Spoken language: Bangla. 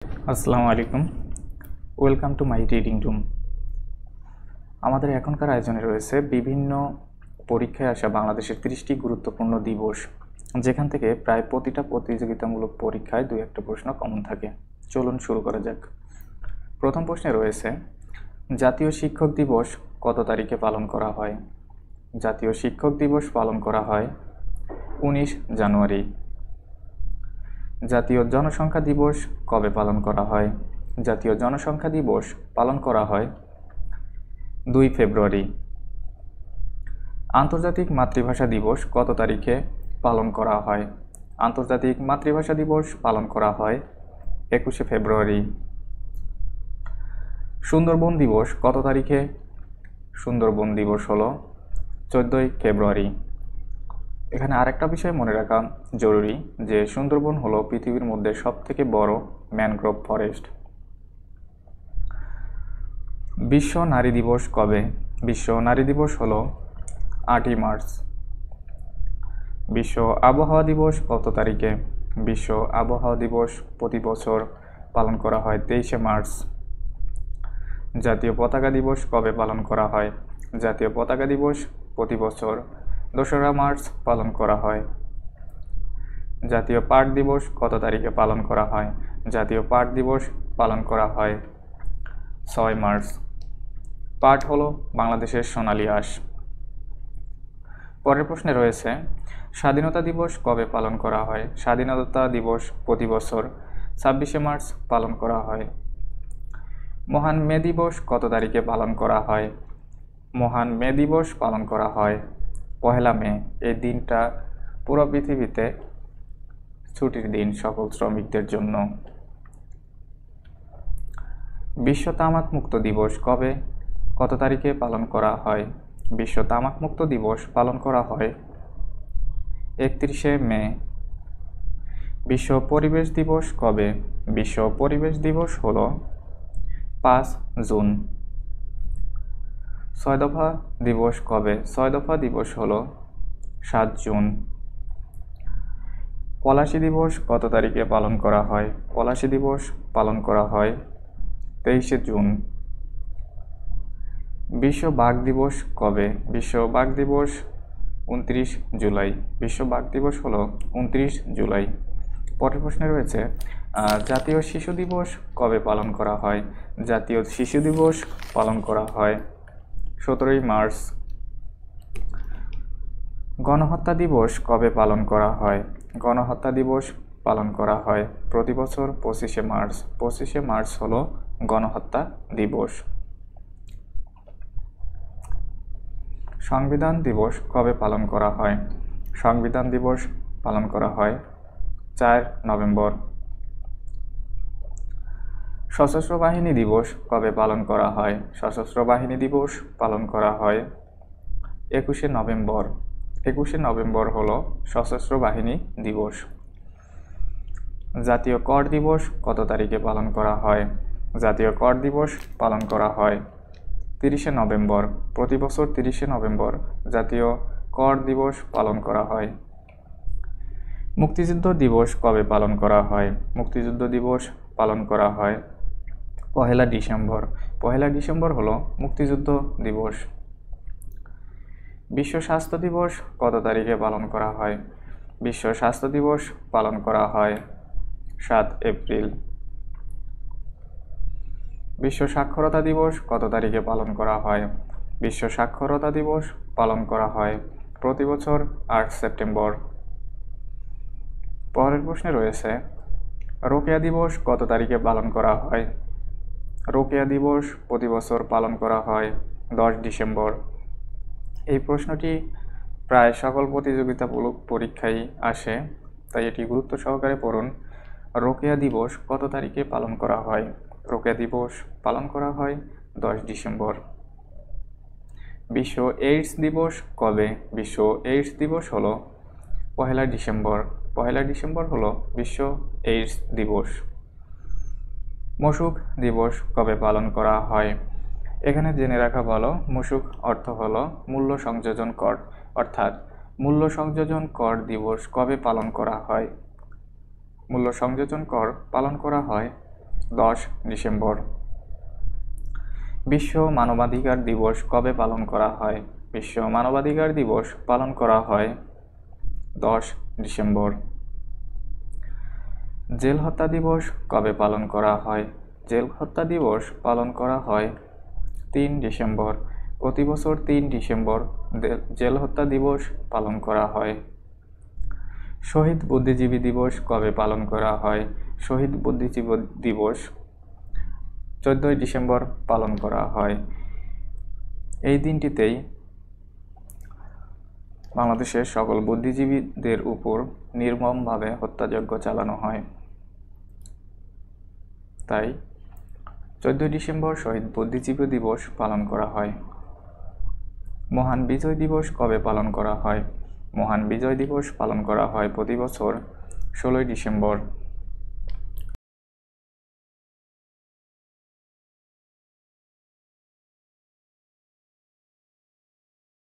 আসসালামু আলাইকুম। Welcome to my reading room. আমাদের এখনকার আয়োজনে রয়েছে বিভিন্ন পরীক্ষায় আসা বাংলাদেশের 30টি গুরুত্বপূর্ণ দিবস, যেখান থেকে প্রায় প্রতিটা প্রতিযোগিতামূলক পরীক্ষায় 2-1টা প্রশ্ন কমন থাকে। চলুন শুরু করা যাক। প্রথম প্রশ্নে রয়েছে, জাতীয় শিক্ষক দিবস কত তারিখে পালন করা হয়? জাতীয় শিক্ষক দিবস পালন করা হয় 19 জানুয়ারি। জাতীয় জনসংখ্যা দিবস কবে পালন করা হয়? জাতীয় জনসংখ্যা দিবস পালন করা হয় 2 ফেব্রুয়ারি। আন্তর্জাতিক মাতৃভাষা দিবস কত তারিখে পালন করা হয়? আন্তর্জাতিক মাতৃভাষা দিবস পালন করা হয় 21 ফেব্রুয়ারি। সুন্দরবন দিবস কত তারিখে? সুন্দরবন দিবস হলো 14 ফেব্রুয়ারি। এখানে আরেকটা বিষয় মনে রাখা জরুরি যে সুন্দরবন হলো পৃথিবীর মধ্যে সবথেকে বড় ম্যানগ্রোভ ফরেস্ট। বিশ্ব নারী দিবস কবে? বিশ্ব নারী দিবস হলো 8ই মার্চ। বিশ্ব আবহাওয়া দিবস কত তারিখে? বিশ্ব আবহাওয়া দিবস প্রতি বছর পালন করা হয় 23শে মার্চ। জাতীয় পতাকা দিবস কবে পালন করা হয়? জাতীয় পতাকা দিবস প্রতি বছর 2রা মার্চ পালন করা হয়। জাতীয় পাট দিবস কত তারিখে পালন করা হয়? জাতীয় পাট দিবস পালন করা হয় 6 মার্চ। পাট হলো বাংলাদেশের সোনালী আঁশ। পরের প্রশ্নে রয়েছে, স্বাধীনতা দিবস কবে পালন করা হয়? স্বাধীনতা দিবস প্রতি বছর 26শে মার্চ পালন করা হয়। মহান মে দিবস কত তারিখে পালন করা হয়? মহান মে দিবস পালন করা হয় 1 মে। এই দিনটা পুরো পৃথিবীতে ছুটির দিন সকল শ্রমিকদের জন্য। বিশ্ব তামাক মুক্ত দিবস কবে কত তারিখে পালন করা হয়? বিশ্ব তামাক মুক্ত দিবস পালন করা হয় 31শে মে। বিশ্ব পরিবেশ দিবস কবে? বিশ্ব পরিবেশ দিবস হলো 5 জুন। 6 দফা দিবস কবে? 6 দফা দিবস হলো 7 জুন। পলাশী দিবস কত তারিখে পালন করা হয়? পলাশী দিবস পালন করা হয় 23শে জুন। বিশ্ব বাঘ দিবস কবে? বিশ্ব বাঘ দিবস 29 জুলাই। বিশ্ব বাঘ দিবস হলো 29 জুলাই। পরের প্রশ্নে রয়েছে, জাতীয় শিশু দিবস কবে পালন করা হয়? জাতীয় শিশু দিবস পালন করা হয় 17ই মার্চ। গণহত্যা দিবস কবে পালন করা হয়? গণহত্যা দিবস পালন করা হয় প্রতি বছর 25শে মার্চ। 25শে মার্চ হলো গণহত্যা দিবস। সংবিধান দিবস কবে পালন করা হয়? সংবিধান দিবস পালন করা হয় 4 নভেম্বর। সশস্ত্র বাহিনী দিবস কবে পালন করা হয়? সশস্ত্র বাহিনী দিবস পালন করা হয় 21শে নভেম্বর। 21শে নভেম্বর হলো সশস্ত্র বাহিনী দিবস। জাতীয় কর দিবস কত তারিখে পালন করা হয়? জাতীয় কর দিবস পালন করা হয় 30শে নভেম্বর। প্রতি বছর 30শে নভেম্বর জাতীয় কর দিবস পালন করা হয়। মুক্তিযুদ্ধ দিবস কবে পালন করা হয়? মুক্তিযুদ্ধ দিবস পালন করা হয় 1 ডিসেম্বর। 1 ডিসেম্বর হলো মুক্তিযুদ্ধ দিবস। বিশ্ব স্বাস্থ্য দিবস কত তারিখে পালন করা হয়? বিশ্ব স্বাস্থ্য দিবস পালন করা হয় 7 এপ্রিল। বিশ্ব সাক্ষরতা দিবস কত তারিখে পালন করা হয়? বিশ্ব সাক্ষরতা দিবস পালন করা হয় প্রতি বছর 8 সেপ্টেম্বর। পরের প্রশ্নে রয়েছে, রোকেয়া দিবস কত তারিখে পালন করা হয়? রোকেয়া দিবস প্রতি বছর পালন করা হয় 10 ডিসেম্বর। এই প্রশ্নটি প্রায় সকল প্রতিযোগিতামূলক পরীক্ষায় আসে, তাই এটি গুরুত্ব সহকারে পড়ুন। রোকেয়া দিবস কত তারিখে পালন করা হয়? রোকেয়া দিবস পালন করা হয় 10 ডিসেম্বর। বিশ্ব এইডস দিবস কবে? বিশ্ব এইডস দিবস হলো 1 ডিসেম্বর। 1 ডিসেম্বর হলো বিশ্ব এইডস দিবস। মশক দিবস কবে পালন করা হয়? এখানে জেনে রাখা ভালো, মূসক অর্থ হলো মূল্য সংযোজন কর, অর্থাৎ মূল্য সংযোজন কর দিবস কবে পালন করা হয়? মূল্য সংযোজন কর পালন করা হয় 10 ডিসেম্বর। বিশ্ব মানবাধিকার দিবস কবে পালন করা হয়? বিশ্ব মানবাধিকার দিবস পালন করা হয় 10 ডিসেম্বর। জেল হত্যা দিবস কবে পালন করা হয়? জেল হত্যা দিবস পালন করা হয় 3 ডিসেম্বর। প্রতি বছর 3 ডিসেম্বর জেল হত্যা দিবস পালন করা হয়। শহীদ বুদ্ধিজীবী দিবস কবে পালন করা হয়? শহীদ বুদ্ধিজীবী দিবস 14 ডিসেম্বর পালন করা হয়। এই দিনটিতেই বাংলাদেশের সকল বুদ্ধিজীবীদের উপর নির্মমভাবে হত্যাযজ্ঞ চালানো হয়। তাই 14 ডিসেম্বর শহীদ বুদ্ধিজীবী দিবস পালন করা হয়। মহান বিজয় দিবস কবে পালন করা হয়? মহান বিজয় দিবস পালন করা হয় প্রতি বছর 16 ডিসেম্বর।